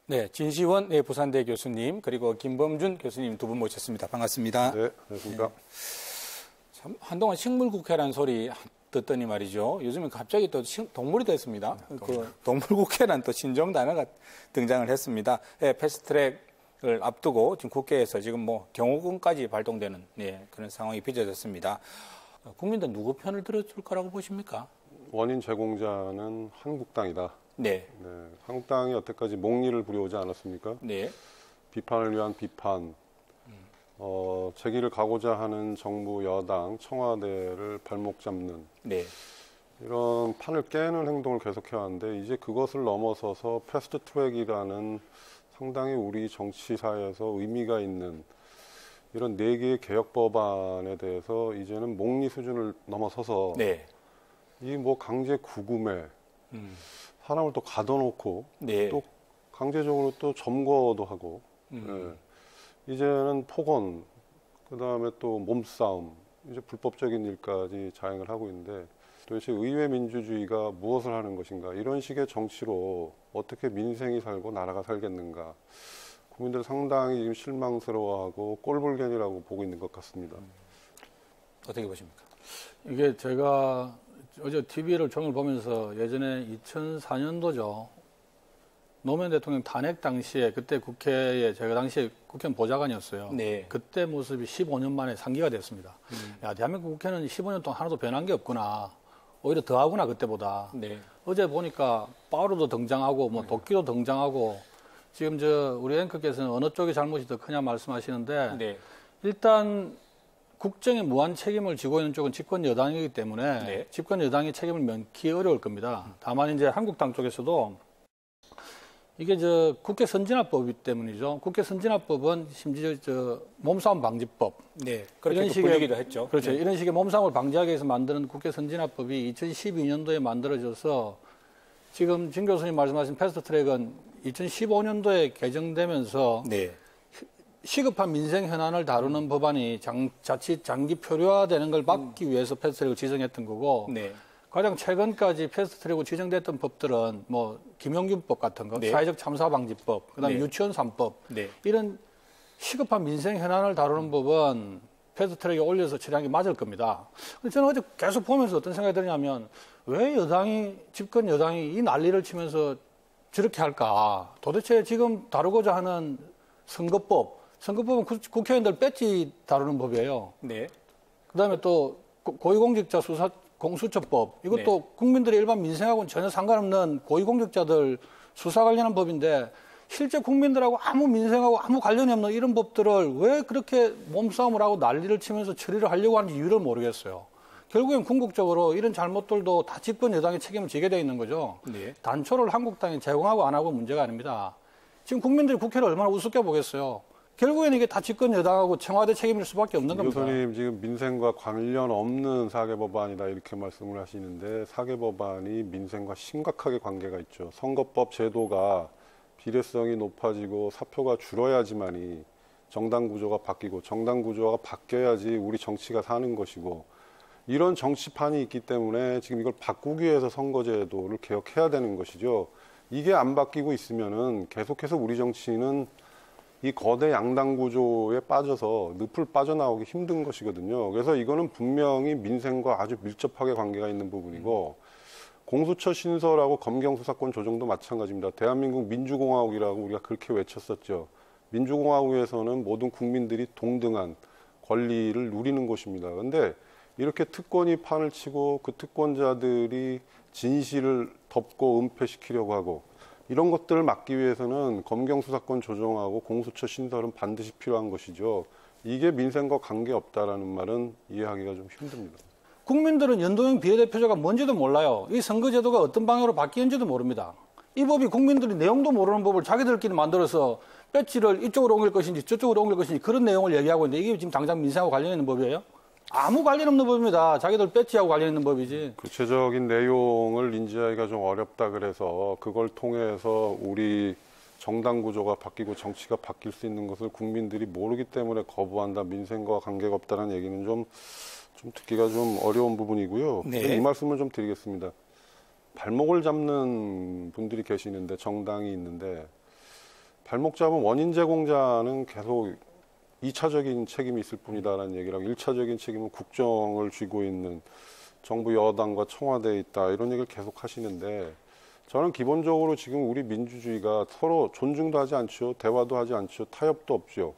네, 진시원 부산대 교수님 그리고 김범준 교수님 두 분 모셨습니다. 반갑습니다. 네, 안녕하십니까. 참 한동안 식물국회라는 소리 듣더니 말이죠. 요즘은 갑자기 또 동물이 됐습니다. 그 동물국회라는 또 신종 단어가 등장을 했습니다. 네, 패스트트랙을 앞두고 지금 국회에서 지금 뭐 경호권까지 발동되는 그런 상황이 빚어졌습니다. 국민들 누구 편을 들어줄 거라고 보십니까? 원인 제공자는 한국당이다. 네. 네, 한국당이 여태까지 목리를 부려오지 않았습니까? 네. 비판을 위한 비판, 제기를 가고자 하는 정부, 여당, 청와대를 발목 잡는 네. 이런 판을 깨는 행동을 계속해야 하는데 이제 그것을 넘어서서 패스트트랙이라는 상당히 우리 정치사에서 의미가 있는 이런 4개의 개혁 법안에 대해서 이제는 목리 수준을 넘어서서 네. 이 뭐 강제 구금에 사람을 또 가둬놓고 네. 또 강제적으로 또 점거도 하고 이제는 폭언 그다음에 또 몸싸움 이제 불법적인 일까지 자행을 하고 있는데 도대체 의회 민주주의가 무엇을 하는 것인가 이런 식의 정치로 어떻게 민생이 살고 나라가 살겠는가 국민들 상당히 지금 실망스러워하고 꼴불견이라고 보고 있는 것 같습니다. 어떻게 보십니까? 이게 제가 어제 TV를 종일 보면서 예전에 2004년도죠. 노무현 대통령 탄핵 당시에 그때 국회에 제가 당시에 국회의원 보좌관이었어요. 네. 그때 모습이 15년 만에 상기가 됐습니다. 야, 대한민국 국회는 15년 동안 하나도 변한 게 없구나. 오히려 더하구나 그때보다. 네. 어제 보니까 파우로도 등장하고 뭐 도끼도 등장하고 지금 우리 앵커께서는 어느 쪽이 잘못이 더 크냐 말씀하시는데 네. 일단 국정의 무한 책임을 지고 있는 쪽은 집권 여당이기 때문에 네. 집권 여당이 책임을 면키 어려울 겁니다. 다만 이제 한국당 쪽에서도 이게 국회 선진화법이기 때문이죠. 국회 선진화법은 심지어 몸싸움 방지법. 네. 그렇게 불리기도 했죠. 그렇죠. 네. 이런 식의 몸싸움을 방지하기 위해서 만드는 국회 선진화법이 2012년도에 만들어져서 지금 진 교수님 말씀하신 패스트트랙은 2015년도에 개정되면서 네. 시급한 민생 현안을 다루는 법안이 자칫 장기 표류화되는 걸 막기 위해서 패스트트랙을 지정했던 거고 네. 가장 최근까지 패스트트랙으로 지정됐던 법들은 뭐 김용균법 같은 거, 네. 사회적 참사 방지법, 그다음에 네. 유치원 3법 네. 이런 시급한 민생 현안을 다루는 법은 패스트트랙에 올려서 처리한 게 맞을 겁니다. 근데 저는 어제 계속 보면서 어떤 생각이 드냐면 왜 집권 여당이 이 난리를 치면서 저렇게 할까? 도대체 지금 다루고자 하는 선거법은 국회의원들 배지 다루는 법이에요. 네. 그다음에 또 고위공직자 공수처법 이것도 네. 국민들의 일반 민생하고는 전혀 상관없는 고위공직자들 수사 관련한 법인데 실제 국민들하고 아무 민생하고 아무 관련이 없는 이런 법들을 왜 그렇게 몸싸움을 하고 난리를 치면서 처리를 하려고 하는지 이유를 모르겠어요. 결국엔 궁극적으로 이런 잘못들도 다 집권 여당의 책임을 지게 돼 있는 거죠. 네. 단초를 한국당이 제공하고 안 하고 문제가 아닙니다. 지금 국민들이 국회를 얼마나 우습게 보겠어요. 결국엔 이게 다 집권 여당하고 청와대 책임일 수밖에 없는 겁니다. 교수님 지금 민생과 관련 없는 사개법안이다 이렇게 말씀을 하시는데 사개법안이 민생과 심각하게 관계가 있죠. 선거법 제도가 비례성이 높아지고 사표가 줄어야지만이 정당 구조가 바뀌고 정당 구조가 바뀌어야지 우리 정치가 사는 것이고 이런 정치판이 있기 때문에 지금 이걸 바꾸기 위해서 선거제도를 개혁해야 되는 것이죠. 이게 안 바뀌고 있으면은 계속해서 우리 정치는 이 거대 양당 구조에 빠져서 늪을 빠져나오기 힘든 것이거든요. 그래서 이거는 분명히 민생과 아주 밀접하게 관계가 있는 부분이고 공수처 신설하고 검경 수사권 조정도 마찬가지입니다. 대한민국 민주공화국이라고 우리가 그렇게 외쳤었죠. 민주공화국에서는 모든 국민들이 동등한 권리를 누리는 곳입니다. 그런데 이렇게 특권이 판을 치고 그 특권자들이 진실을 덮고 은폐시키려고 하고 이런 것들을 막기 위해서는 검경 수사권 조정하고 공수처 신설은 반드시 필요한 것이죠. 이게 민생과 관계없다라는 말은 이해하기가 좀 힘듭니다. 국민들은 연동형 비례대표제가 뭔지도 몰라요. 이 선거제도가 어떤 방향으로 바뀌는지도 모릅니다. 이 법이 국민들이 내용도 모르는 법을 자기들끼리 만들어서 배지를 이쪽으로 옮길 것인지 저쪽으로 옮길 것인지 그런 내용을 얘기하고 있는데 이게 지금 당장 민생하고 관련 있는 법이에요? 아무 관련 없는 법입니다. 자기들 배지하고 관련 있는 법이지. 구체적인 내용을 인지하기가 좀 어렵다 그래서 그걸 통해서 우리 정당 구조가 바뀌고 정치가 바뀔 수 있는 것을 국민들이 모르기 때문에 거부한다. 민생과 관계가 없다는 얘기는 좀 듣기가 좀 어려운 부분이고요. 네. 이 말씀을 좀 드리겠습니다. 발목을 잡는 분들이 계시는데 정당이 있는데 발목 잡은 원인 제공자는 계속 2차적인 책임이 있을 뿐이다라는 얘기라고 1차적인 책임은 국정을 쥐고 있는 정부 여당과 청와대에 있다 이런 얘기를 계속 하시는데 저는 기본적으로 지금 우리 민주주의가 서로 존중도 하지 않죠. 대화도 하지 않죠. 타협도 없죠.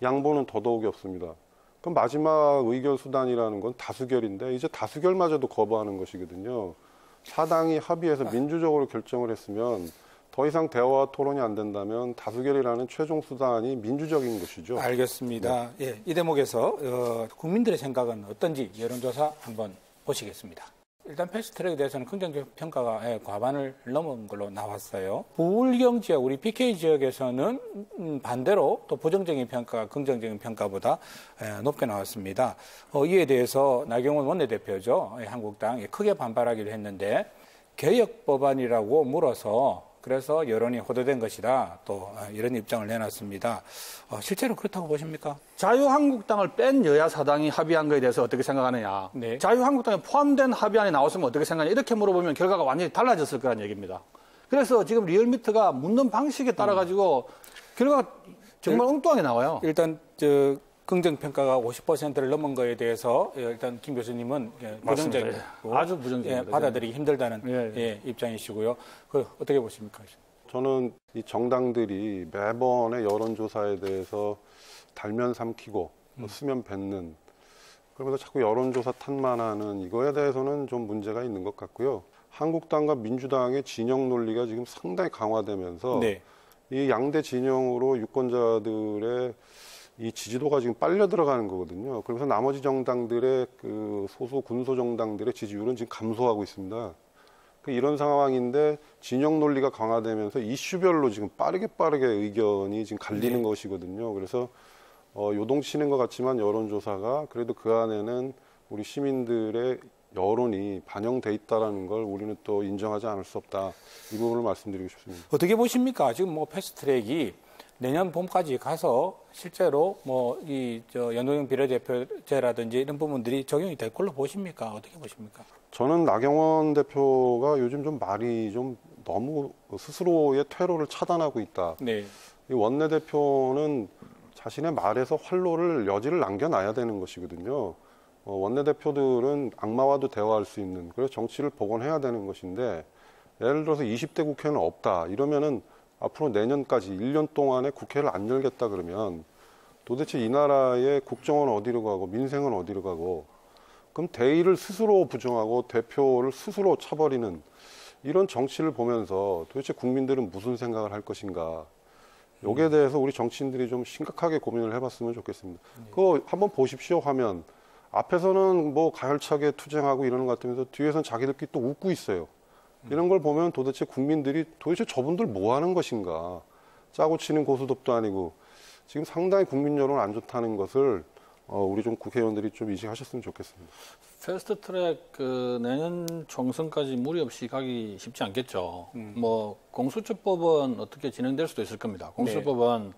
양보는 더더욱이 없습니다. 그럼 마지막 의견 수단이라는 건 다수결인데 이제 다수결마저도 거부하는 것이거든요. 사당이 합의해서 민주적으로 결정을 했으면 더 이상 대화와 토론이 안 된다면 다수결이라는 최종 수단이 민주적인 것이죠. 알겠습니다. 네. 예, 이 대목에서 국민들의 생각은 어떤지 여론조사 한번 보시겠습니다. 일단 패스트트랙에 대해서는 긍정적 평가가 과반을 넘은 걸로 나왔어요. 부울경 지역, 우리 PK 지역에서는 반대로 또 부정적인 평가가 긍정적인 평가보다 높게 나왔습니다. 이에 대해서 나경원 원내대표죠. 한국당 크게 반발하기도 했는데 개혁 법안이라고 물어서 그래서 여론이 호도된 것이다. 또 이런 입장을 내놨습니다. 실제로 그렇다고 보십니까? 자유한국당을 뺀 여야 사당이 합의한 것에 대해서 어떻게 생각하느냐. 네. 자유한국당에 포함된 합의안이 나왔으면 어떻게 생각하냐. 이렇게 물어보면 결과가 완전히 달라졌을 거란 얘기입니다. 그래서 지금 리얼미터가 묻는 방식에 따라 가지고 결과가 정말 엉뚱하게 나와요. 일단 긍정평가가 50%를 넘은 거에 대해서 일단 김 교수님은 부정적이고 아주 부정적입니다. 받아들이기 힘들다는 입장이시고요. 어떻게 보십니까? 저는 이 정당들이 매번의 여론조사에 대해서 달면 삼키고 수면 뱉는 그러면서 자꾸 여론조사 탓만하는 이거에 대해서는 좀 문제가 있는 것 같고요. 한국당과 민주당의 진영 논리가 지금 상당히 강화되면서 네. 이 양대 진영으로 유권자들의 이 지지도가 지금 빨려 들어가는 거거든요. 그래서 나머지 정당들의 그 소수 군소 정당들의 지지율은 지금 감소하고 있습니다. 이런 상황인데 진영 논리가 강화되면서 이슈별로 지금 빠르게 의견이 지금 갈리는 것이거든요. 그래서 요동치는 것 같지만 여론조사가 그래도 그 안에는 우리 시민들의 여론이 반영돼 있다라는 걸 우리는 또 인정하지 않을 수 없다. 이 부분을 말씀드리고 싶습니다. 어떻게 보십니까? 지금 패스트트랙이 내년 봄까지 가서 실제로 연동형 비례대표제라든지 이런 부분들이 적용이 될 걸로 보십니까? 어떻게 보십니까? 저는 나경원 대표가 요즘 좀 말이 좀 너무 스스로의 퇴로를 차단하고 있다. 네. 이 원내대표는 자신의 말에서 활로를 여지를 남겨놔야 되는 것이거든요. 원내대표들은 악마와도 대화할 수 있는 그래서 정치를 복원해야 되는 것인데 예를 들어서 20대 국회는 없다 이러면은 앞으로 내년까지 1년 동안에 국회를 안 열겠다 그러면 도대체 이 나라의 국정은 어디로 가고 민생은 어디로 가고 그럼 대의를 스스로 부정하고 대표를 스스로 차버리는 이런 정치를 보면서 도대체 국민들은 무슨 생각을 할 것인가 여기에 대해서 우리 정치인들이 좀 심각하게 고민을 해봤으면 좋겠습니다. 그거 한번 보십시오 화면 앞에서는 뭐 가열차게 투쟁하고 이러는 것 같으면서 뒤에서는 자기들끼리 또 웃고 있어요. 이런 걸 보면 도대체 국민들이 도대체 저분들 뭐 하는 것인가. 짜고 치는 고수톱도 아니고 지금 상당히 국민 여론 안 좋다는 것을 우리 좀 국회의원들이 좀 인식하셨으면 좋겠습니다. 패스트트랙 내년 총선까지 무리 없이 가기 쉽지 않겠죠. 공수처법은 어떻게 진행될 수도 있을 겁니다. 공수처법은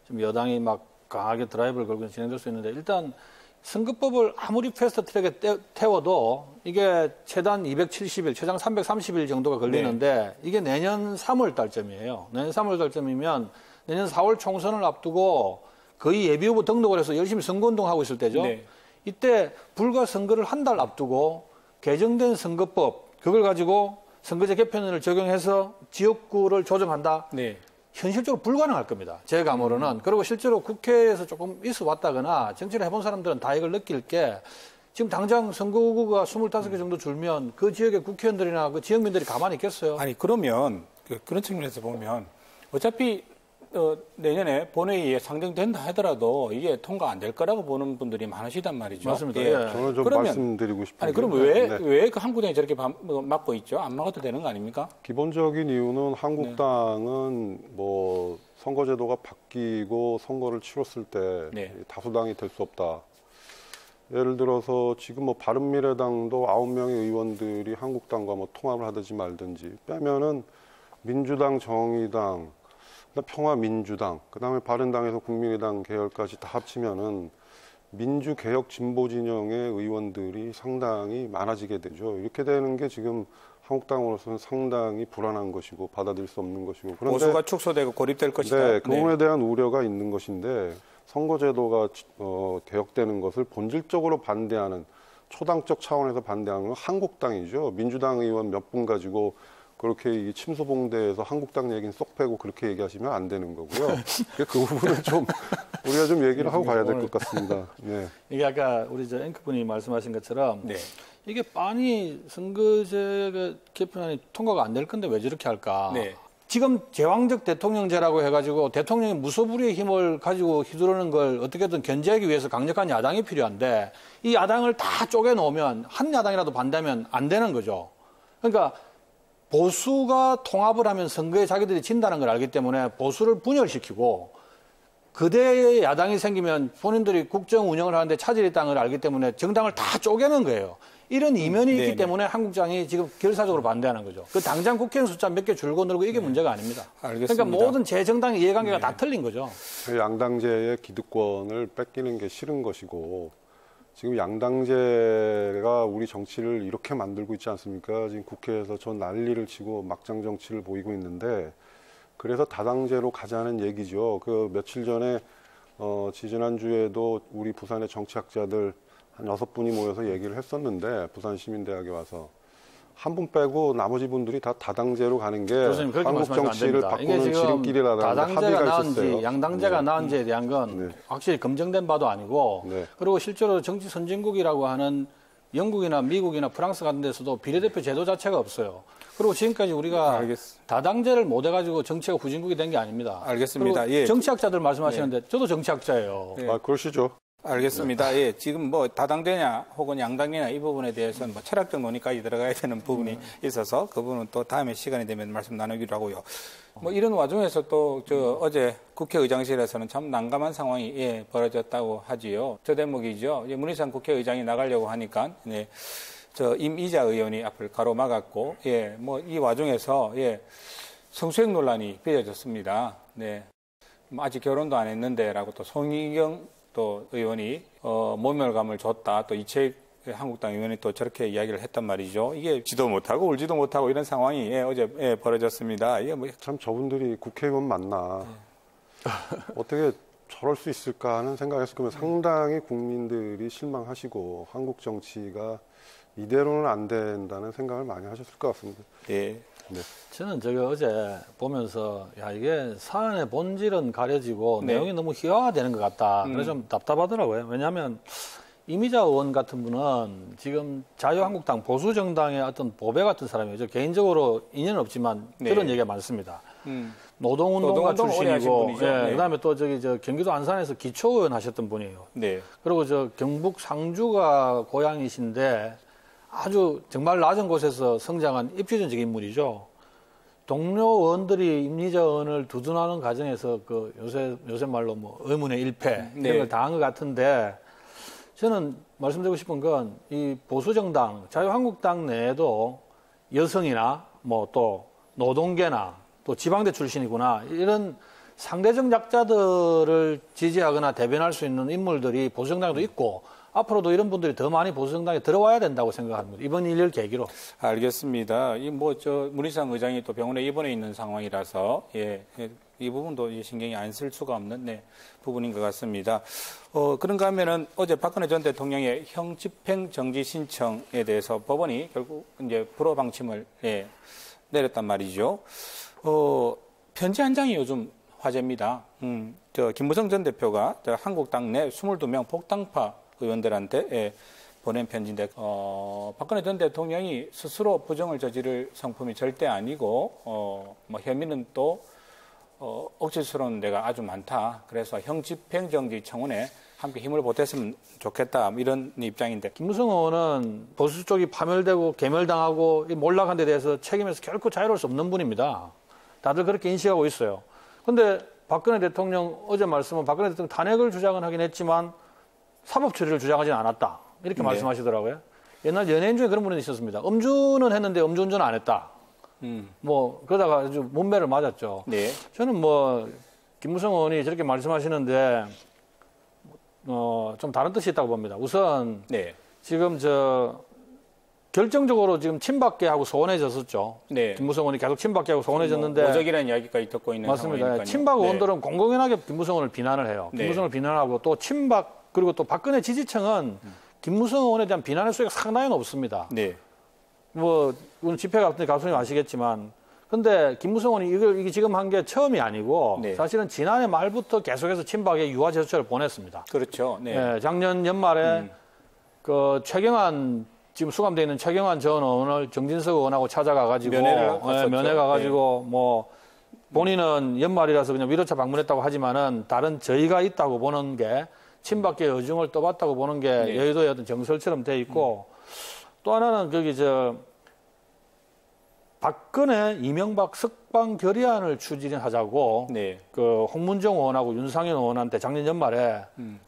좀 여당이 막 강하게 드라이브를 걸고 진행될 수 있는데 일단 선거법을 아무리 패스트트랙에 태워도 이게 최단 270일, 최장 330일 정도가 걸리는데 이게 내년 3월 달쯤이에요. 내년 3월 달쯤이면 내년 4월 총선을 앞두고 거의 예비후보 등록을 해서 열심히 선거운동하고 있을 때죠. 네. 이때 불과 선거를 한 달 앞두고 개정된 선거법 그걸 가지고 선거제 개편을 적용해서 지역구를 조정한다. 네. 현실적으로 불가능할 겁니다. 제 감으로는. 그리고 실제로 국회에서 조금 있어 왔다거나 정치를 해본 사람들은 다 이걸 느낄 게 지금 당장 선거구가 25개 정도 줄면 그 지역의 국회의원들이나 그 지역민들이 가만히 있겠어요? 아니, 그러면 그런 측면에서 보면 어차피 내년에 본회의에 상정된다 하더라도 이게 통과 안 될 거라고 보는 분들이 많으시단 말이죠. 맞습니다. 예. 저는 좀 말씀드리고 싶은데. 아니, 그럼 왜 그 한국당이 저렇게 막고 있죠? 안 막아도 되는 거 아닙니까? 기본적인 이유는 한국당은 뭐 선거제도가 바뀌고 선거를 치렀을 때 다수당이 될 수 없다. 예를 들어서 지금 뭐 바른미래당도 9명의 의원들이 한국당과 뭐 통합을 하든지 말든지 빼면은 민주당, 정의당, 평화민주당, 그다음에 바른당에서 국민의당 계열까지 다 합치면은 민주개혁 진보 진영의 의원들이 상당히 많아지게 되죠. 이렇게 되는 게 지금 한국당으로서는 상당히 불안한 것이고 받아들일 수 없는 것이고 그런데 보수가 축소되고 고립될 것이다. 네, 그 부분에 대한 우려가 있는 것인데 선거제도가 개혁되는 것을 본질적으로 반대하는 초당적 차원에서 반대하는 건 한국당이죠. 민주당 의원 몇 분 가지고 그렇게 이 침소봉대에서 한국당 얘기는 쏙 빼고 그렇게 얘기하시면 안 되는 거고요. 그 부분은 좀 우리가 좀 얘기를 하고 가야 될 것 같습니다. 네. 이게 아까 우리 저 앵커분이 말씀하신 것처럼 네. 이게 빤히 선거제 개편안이 통과가 안 될 건데 왜 저렇게 할까? 네. 지금 제왕적 대통령제라고 해가지고 대통령이 무소불위의 힘을 가지고 휘두르는 걸 어떻게든 견제하기 위해서 강력한 야당이 필요한데 이 야당을 다 쪼개놓으면 한 야당이라도 반대하면 안 되는 거죠. 그러니까 보수가 통합을 하면 선거에 자기들이 진다는 걸 알기 때문에 보수를 분열시키고 그대의 야당이 생기면 본인들이 국정 운영을 하는데 차질이 있다는 걸 알기 때문에 정당을 다 쪼개는 거예요. 이런 이면이 있기 때문에 한국당이 지금 결사적으로 반대하는 거죠. 그 당장 국회의원 숫자 몇 개 줄고 늘고 이게 문제가 아닙니다. 알겠습니다. 그러니까 모든 재정당의 이해관계가 다 틀린 거죠. 양당제의 기득권을 뺏기는 게 싫은 것이고 지금 양당제가 우리 정치를 이렇게 만들고 있지 않습니까? 지금 국회에서 전 난리를 치고 막장 정치를 보이고 있는데 그래서 다당제로 가자는 얘기죠. 그 며칠 전에 지지난주에도 우리 부산의 정치학자들 한 6분이 모여서 얘기를 했었는데 부산시민대학에 와서 한 분 빼고 나머지 분들이 다 다당제로 가는 게 한국 정치를 바꾸는 지름길이라는 다당제가 합의가 나은지 있었어요. 양당제가 나은지에 대한 건 확실히 검증된 바도 아니고 그리고 실제로 정치 선진국이라고 하는 영국이나 미국이나 프랑스 같은 데서도 비례대표 제도 자체가 없어요. 그리고 지금까지 우리가 다당제를 못 해가지고 정치가 후진국이 된 게 아닙니다. 알겠습니다. 예. 정치학자들 말씀하시는데 저도 정치학자예요. 아, 그러시죠. 알겠습니다. 예, 지금 뭐 다당제냐 혹은 양당제냐 이 부분에 대해서는 뭐 철학적 논의까지 들어가야 되는 부분이 있어서 그 부분은 또 다음에 시간이 되면 말씀 나누기로 하고요. 뭐 이런 와중에서 또 어제 국회의장실에서는 참 난감한 상황이 벌어졌다고 하지요. 저 대목이죠. 문희상 국회의장이 나가려고 하니까 임이자 의원이 앞을 가로막았고 뭐 이 와중에서 성추행 논란이 빚어졌습니다. 네. 아직 결혼도 안 했는데라고 또 송희경 또 의원이 모멸감을 줬다. 또 이채익 한국당 의원이 또 저렇게 이야기를 했단 말이죠. 이게 지도 못하고 울지도 못하고 이런 상황이 어제 벌어졌습니다. 이게 뭐 참 저분들이 국회의원 맞나? 어떻게 저럴 수 있을까 하는 생각했을 거면 상당히 국민들이 실망하시고 한국 정치가 이대로는 안 된다는 생각을 많이 하셨을 것 같습니다. 예. 네. 저는 어제 보면서 이게 사안의 본질은 가려지고 내용이 너무 희화화되는 것 같다. 그래서 좀 답답하더라고요. 왜냐하면 이미자 의원 같은 분은 지금 자유한국당 보수정당의 어떤 보배 같은 사람이죠. 개인적으로 인연은 없지만 그런 얘기가 많습니다. 노동운동가 출신이고, 그다음에 또 경기도 안산에서 기초의원 하셨던 분이에요. 네. 그리고 경북 상주가 고향이신데 아주 정말 낮은 곳에서 성장한 입지전적 인물이죠. 동료 의원들이 임리자 의원을 두둔하는 과정에서 요새 말로 뭐 의문의 일패 이런 걸 당한 것 같은데 저는 말씀드리고 싶은 건 이 보수정당, 자유한국당 내에도 여성이나 뭐 또 노동계나 또 지방대 출신이구나 이런 상대적 약자들을 지지하거나 대변할 수 있는 인물들이 보수정당에도 있고 앞으로도 이런 분들이 더 많이 보수정당에 들어와야 된다고 생각합니다. 이번 일을 계기로. 알겠습니다. 문희상 의장이 또 병원에 입원해 있는 상황이라서 이 부분도 신경이 안 쓸 수가 없는 부분인 것 같습니다. 그런가 하면은 어제 박근혜 전 대통령의 형 집행 정지 신청에 대해서 법원이 결국 이제 불허 방침을 내렸단 말이죠. 편지 한 장이 요즘 화제입니다. 김무성 전 대표가 한국당 내 22명 폭당파 의원들한테 보낸 편지인데 박근혜 전 대통령이 스스로 부정을 저지를 성품이 절대 아니고 뭐 혐의는 또 억지스러운 데가 아주 많다. 그래서 형집행정지 청원에 함께 힘을 보탰으면 좋겠다. 이런 입장인데 김무성 의원은 보수 쪽이 파멸되고 개멸당하고 몰락한 데 대해서 책임에서 결코 자유로울 수 없는 분입니다. 다들 그렇게 인식하고 있어요. 그런데 박근혜 대통령 어제 말씀은 박근혜 대통령 탄핵을 주장은 하긴 했지만 사법 처리를 주장하지는 않았다. 이렇게 말씀하시더라고요. 옛날 연예인 중에 그런 분이 있었습니다. 음주는 했는데 음주운전은 안 했다. 그러다가 아주 문매를 맞았죠. 네. 저는 김무성 의원이 저렇게 말씀하시는데, 좀 다른 뜻이 있다고 봅니다. 우선, 지금 결정적으로 지금 친박계하고 소원해졌었죠. 네. 김무성 의원이 계속 친박계하고 소원해졌는데 모적이라는 이야기까지 듣고 있는 맞습니다. 상황이니까요. 친박 네. 의원들은 공공연하게 김무성 의원을 비난을 해요. 네. 김무성을 비난하고 또 친박 그리고 또 박근혜 지지층은 김무성 의원에 대한 비난의 수위가 상당히 높습니다. 네. 뭐 오늘 집회 같은 가수님 아시겠지만 근데 김무성 의원이 이게 지금 한 게 처음이 아니고 네. 사실은 지난해 말부터 계속해서 친박에 유화 제스처를 보냈습니다. 그렇죠. 네. 예, 작년 연말에 그 최경환 지금 수감되어 있는 최경환 전 의원을 정진석 의원하고 찾아가가지고 면회 가가지고 뭐 본인은 연말이라서 그냥 위로차 방문했다고 하지만은 다른 저희가 있다고 보는 게 친박계 의중을 떠봤다고 보는 게 네. 여의도의 어떤 정설처럼 돼 있고 또 하나는 거기 박근혜 이명박 석방 결의안을 추진하자고 네. 그 홍문정 의원하고 윤상현 의원한테 작년 연말에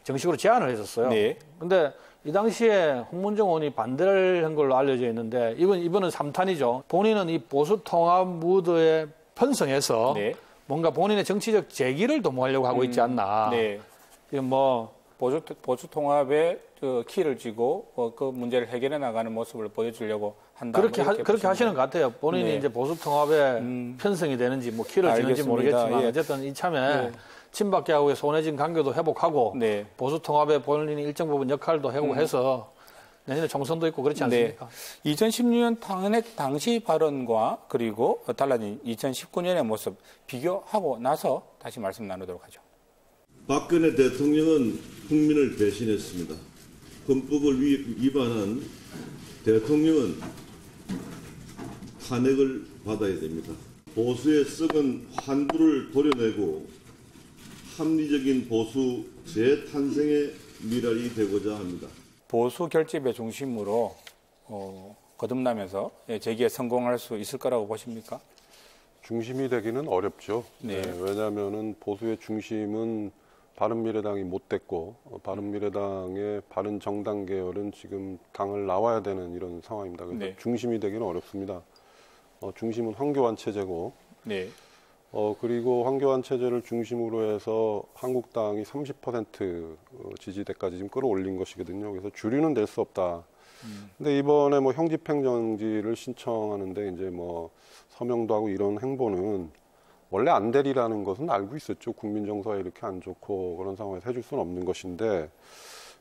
정식으로 제안을 했었어요. 네. 근데 이 당시에 홍문정 의원이 반대를 한 걸로 알려져 있는데 이번은 3탄이죠. 본인은 이 보수 통합 무드에 편성해서 네. 뭔가 본인의 정치적 재기를 도모하려고 하고 있지 않나. 네. 지금 뭐 보수 통합의 그 키를 쥐고 그 문제를 해결해 나가는 모습을 보여주려고 한다. 그렇게 하시는 것 같아요. 본인이 네. 이제 보수 통합에 편성이 되는지 뭐 키를 쥐는지 알겠습니다. 모르겠지만 예. 어쨌든 이참에 네. 친박계하고의 손해진 관계도 회복하고 네. 보수 통합에 본인이 일정 부분 역할도 하고 해서 내년에 총선도 있고 그렇지 않습니까? 네. 2016년 탄핵 당시 발언과 그리고 달라진 2019년의 모습 비교하고 나서 다시 말씀 나누도록 하죠. 박근혜 대통령은 국민을 배신했습니다. 헌법을 위반한 대통령은 탄핵을 받아야 됩니다. 보수의 썩은 환부를 도려내고 합리적인 보수 재탄생의 미랄이 되고자 합니다. 보수 결집의 중심으로 거듭나면서 재기에 성공할 수 있을 거라고 보십니까? 중심이 되기는 어렵죠. 네. 왜냐하면은 보수의 중심은 바른미래당이 못 됐고 바른미래당의 바른정당 계열은 지금 당을 나와야 되는 이런 상황입니다. 그래서 네. 중심이 되기는 어렵습니다. 중심은 황교안 체제고 네. 그리고 황교안 체제를 중심으로 해서 한국당이 30% 지지대까지 지금 끌어올린 것이거든요. 그래서 주류는 낼 수 없다. 근데 이번에 뭐 형집행정지를 신청하는데 이제 뭐 서명도 하고 이런 행보는 원래 안 되리라는 것은 알고 있었죠. 국민 정서에 이렇게 안 좋고 그런 상황에서 해줄 수는 없는 것인데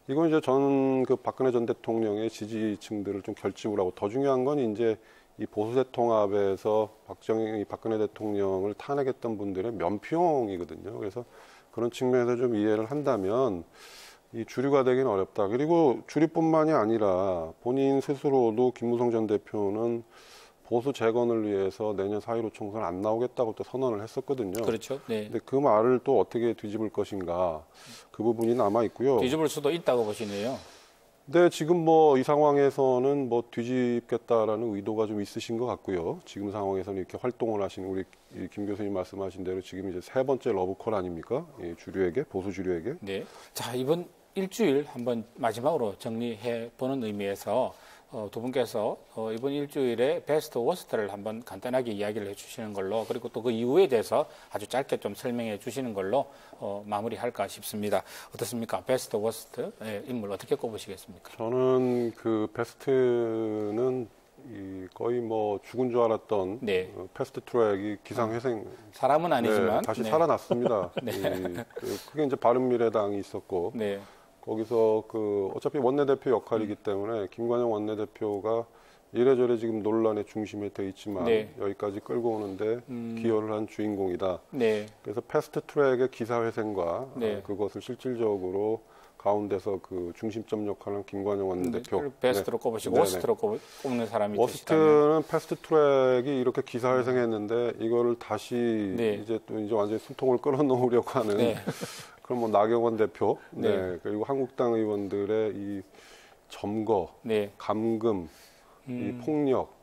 이건 이제 그 박근혜 전 대통령의 지지층들을 좀 결집을 하고 더 중요한 건 이제 이 보수 대통합에서 박근혜 대통령을 탄핵했던 분들의 면피용이거든요. 그래서 그런 측면에서 좀 이해를 한다면 이 주류가 되기는 어렵다. 그리고 주류뿐만이 아니라 본인 스스로도 김무성 전 대표는 보수 재건을 위해서 내년 4.15 총선 안 나오겠다고 또 선언을 했었거든요. 그렇죠. 네. 근데 그 말을 또 어떻게 뒤집을 것인가 그 부분이 남아 있고요. 뒤집을 수도 있다고 보시네요. 네, 지금 뭐 이 상황에서는 뭐 뒤집겠다라는 의도가 좀 있으신 것 같고요. 지금 상황에서는 이렇게 활동을 하시는 우리 김 교수님 말씀하신 대로 지금 이제 세 번째 러브콜 아닙니까? 주류에게, 보수 주류에게. 네. 자, 이번 일주일 한번 마지막으로 정리해 보는 의미에서 두 분께서 이번 일주일에 베스트 워스트를 한번 간단하게 이야기를 해주시는 걸로 그리고 또 그 이후에 대해서 아주 짧게 좀 설명해 주시는 걸로 마무리할까 싶습니다. 어떻습니까? 베스트 워스트 인물 어떻게 꼽으시겠습니까? 저는 그 베스트는 거의 뭐 죽은 줄 알았던 네. 패스트 트랙이 기상회생 사람은 아니지만 다시 살아났습니다. 그게 이제 바른미래당이 있었고 네. 거기서 어차피 원내대표 역할이기 때문에 김관영 원내대표가 이래저래 지금 논란의 중심에 돼 있지만 여기까지 끌고 오는데 기여를 한 주인공이다. 네. 그래서 패스트 트랙의 기사회생과 그것을 실질적으로 가운데서 그 중심점 역할을 한 김관영 원내대표. 베스트로 꼽으시고 워스트로 꼽는 사람이 워스트는 패스트 트랙이 이렇게 기사회생했는데 이거를 다시 이제 완전히 숨통을 끌어놓으려고 하는 그럼 뭐 나경원 대표, 그리고 한국당 의원들의 이 점거, 감금, 이 폭력,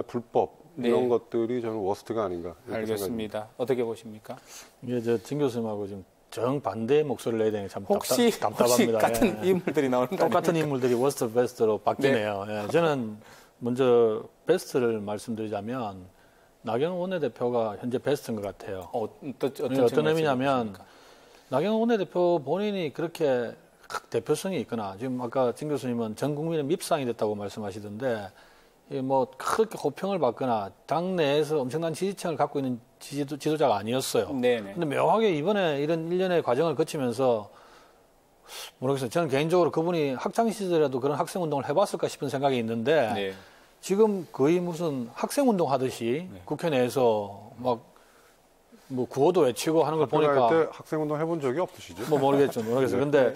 불법 이런 것들이 저는 워스트가 아닌가. 알겠습니다. 생각합니다. 어떻게 보십니까? 이게 진 교수님하고 지금 정반대의 목소리를 내야 되는 게 참 답답합니다. 혹시 같은 인물들이 나오는 거 똑같은 인물들이 워스트 베스트로 바뀌네요. 저는 먼저 베스트를 말씀드리자면 나경원 원내대표가 현재 베스트인 것 같아요. 어떤 의미냐면 나경원 원내대표 본인이 그렇게 대표성이 있거나 지금 아까 진 교수님은 전 국민의 밉상이 됐다고 말씀하시던데 뭐 그렇게 호평을 받거나 당 내에서 엄청난 지지층을 갖고 있는 지도자가 아니었어요. 네네. 근데 묘하게 이번에 이런 일련의 과정을 거치면서 모르겠어요. 저는 개인적으로 그분이 학창 시절에도 그런 학생 운동을 해봤을까 싶은 생각이 있는데 네. 지금 거의 무슨 학생 운동 하듯이 국회 내에서 막 뭐 구호도 외치고 하는 걸 보니까 때 학생 운동 해본 적이 없으시죠? 뭐 모르겠어요. 근데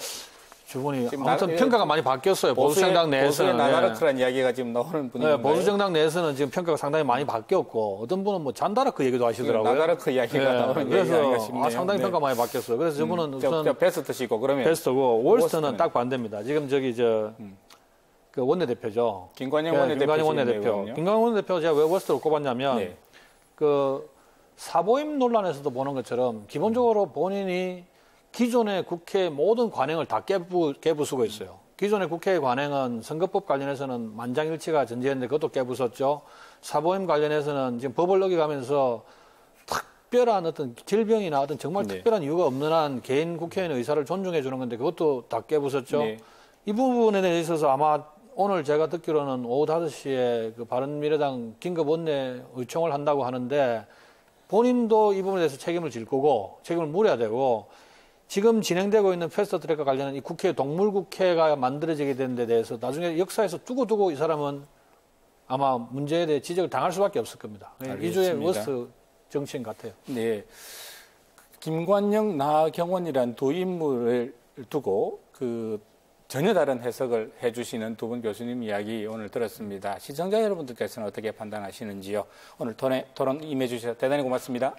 저분이 지금 아무튼 평가가 많이 바뀌었어요. 보수정당 내에서는. 보수의 나다르크라는 이야기가 지금 나오는 분인가요? 네, 보수정당 내에서는 지금 평가가 상당히 많이 바뀌었고 어떤 분은 뭐 잔다르크 얘기도 하시더라고요. 나다르크 이야기가 나오는 그래서 얘기가 싶네요. 상당히 평가 많이 바뀌었어요. 그래서 저분은 우선 베스트시고 그러면 베스트고 월스트는 딱 반대입니다. 지금 저기 그 원내대표죠. 김관영 네, 원내대표. 김관영 원내대표 제가 왜 월스트로 꼽았냐면 네. 그 사보임 논란에서도 보는 것처럼 기본적으로 본인이 기존의 국회 모든 관행을 다 깨부수고 있어요. 기존의 국회의 관행은 선거법 관련해서는 만장일치가 전제했는데 그것도 깨부쉈죠. 사보임 관련해서는 지금 법을 어겨가면서 특별한 어떤 질병이나 어떤 정말 특별한 이유가 없는 한 개인 국회의원의 의사를 존중해 주는 건데 그것도 다 깨부쉈죠. 네. 이 부분에 있어서 아마 오늘 제가 듣기로는 오후 5시에 그 바른미래당 긴급 원내 의총을 한다고 하는데 본인도 이 부분에 대해서 책임을 질 거고 책임을 물어야 되고 지금 진행되고 있는 패스트트랙과 관련한 이 국회 동물국회가 만들어지게 된 데 대해서 나중에 역사에서 두고두고 이 사람은 아마 문제에 대해 지적을 당할 수밖에 없을 겁니다. 이주의 워스트 정치인 같아요. 네. 김관영, 나경원이란 두 인물을 두고 전혀 다른 해석을 해주시는 두 분 교수님 이야기 오늘 들었습니다. 시청자 여러분들께서는 어떻게 판단하시는지요? 오늘 토론 임해주셔서 대단히 고맙습니다.